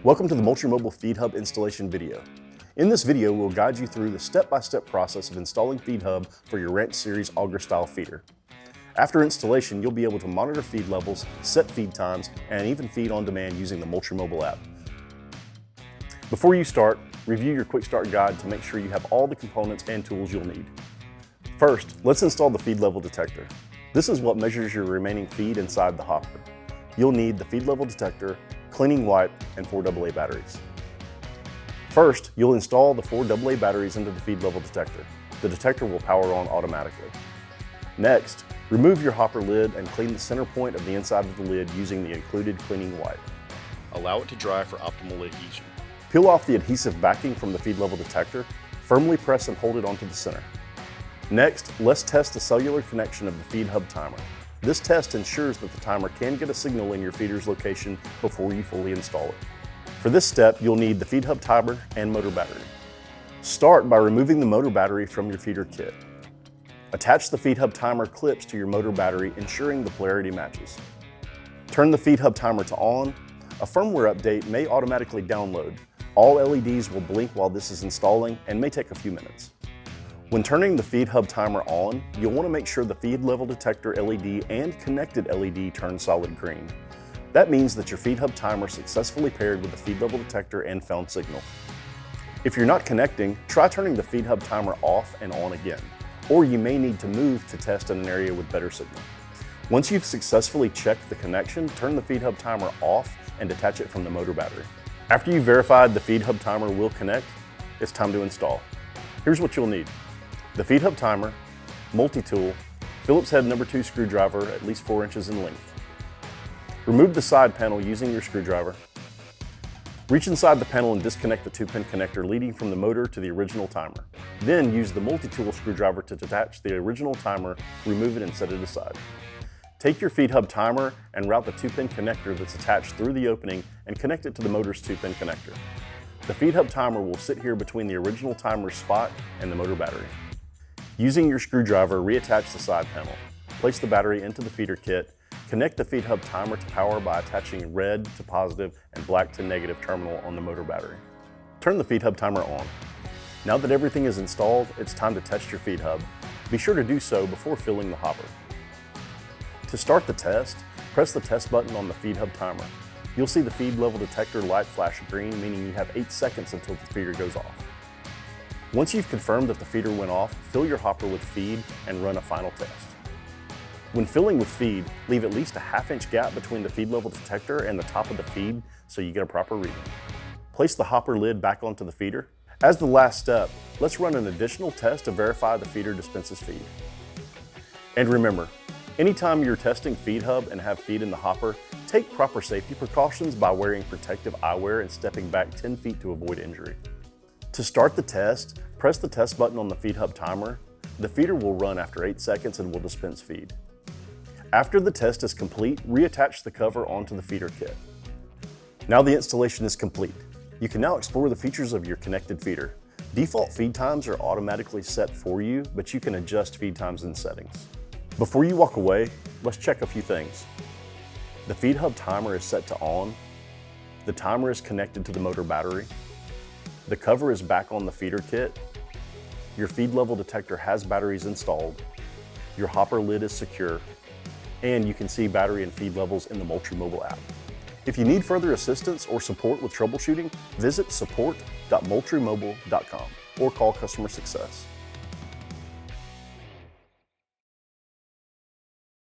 Welcome to the Moultrie Mobile Feed Hub installation video. In this video, we'll guide you through the step-by-step process of installing Feed Hub for your Ranch Series auger-style feeder. After installation, you'll be able to monitor feed levels, set feed times, and even feed on demand using the Moultrie Mobile app. Before you start, review your quick start guide to make sure you have all the components and tools you'll need. First, let's install the feed level detector. This is what measures your remaining feed inside the hopper. You'll need the feed level detector, cleaning wipe, and 4 AA batteries. First, you'll install the 4 AA batteries into the feed level detector. The detector will power on automatically. Next, remove your hopper lid and clean the center point of the inside of the lid using the included cleaning wipe. Allow it to dry for optimal adhesion. Peel off the adhesive backing from the feed level detector, firmly press and hold it onto the center. Next, let's test the cellular connection of the Feed Hub timer. This test ensures that the timer can get a signal in your feeder's location before you fully install it. For this step, you'll need the Feed Hub timer and motor battery. Start by removing the motor battery from your feeder kit. Attach the Feed Hub timer clips to your motor battery, ensuring the polarity matches. Turn the Feed Hub timer to on. A firmware update may automatically download. All LEDs will blink while this is installing and may take a few minutes. When turning the Feed Hub timer on, you'll want to make sure the feed level detector LED and connected LED turn solid green. That means that your Feed Hub timer successfully paired with the feed level detector and found signal. If you're not connecting, try turning the Feed Hub timer off and on again, or you may need to move to test in an area with better signal. Once you've successfully checked the connection, turn the Feed Hub timer off and detach it from the motor battery. After you've verified the Feed Hub timer will connect, it's time to install. Here's what you'll need: the Feed Hub timer, multi-tool, Phillips head No. 2 screwdriver at least 4 inches in length. Remove the side panel using your screwdriver. Reach inside the panel and disconnect the 2-pin connector leading from the motor to the original timer. Then use the multi-tool screwdriver to detach the original timer, remove it and set it aside. Take your Feed Hub timer and route the 2-pin connector that's attached through the opening and connect it to the motor's 2-pin connector. The Feed Hub timer will sit here between the original timer's spot and the motor battery. Using your screwdriver, reattach the side panel. Place the battery into the feeder kit. Connect the Feed Hub timer to power by attaching red to positive and black to negative terminal on the motor battery. Turn the Feed Hub timer on. Now that everything is installed, it's time to test your Feed Hub. Be sure to do so before filling the hopper. To start the test, press the test button on the Feed Hub timer. You'll see the feed level detector light flash green, meaning you have 8 seconds until the feeder goes off. Once you've confirmed that the feeder went off, fill your hopper with feed and run a final test. When filling with feed, leave at least a ½ inch gap between the feed level detector and the top of the feed so you get a proper reading. Place the hopper lid back onto the feeder. As the last step, let's run an additional test to verify the feeder dispenses feed. And remember, anytime you're testing Feed Hub and have feed in the hopper, take proper safety precautions by wearing protective eyewear and stepping back 10 feet to avoid injury. To start the test, press the test button on the Feed Hub timer. The feeder will run after 8 seconds and will dispense feed. After the test is complete, reattach the cover onto the feeder kit. Now the installation is complete. You can now explore the features of your connected feeder. Default feed times are automatically set for you, but you can adjust feed times in settings. Before you walk away, let's check a few things. The Feed Hub timer is set to on. The timer is connected to the motor battery. The cover is back on the feeder kit. Your feed level detector has batteries installed. Your hopper lid is secure. And you can see battery and feed levels in the Moultrie Mobile app. If you need further assistance or support with troubleshooting, visit support.moultriemobile.com or call customer success.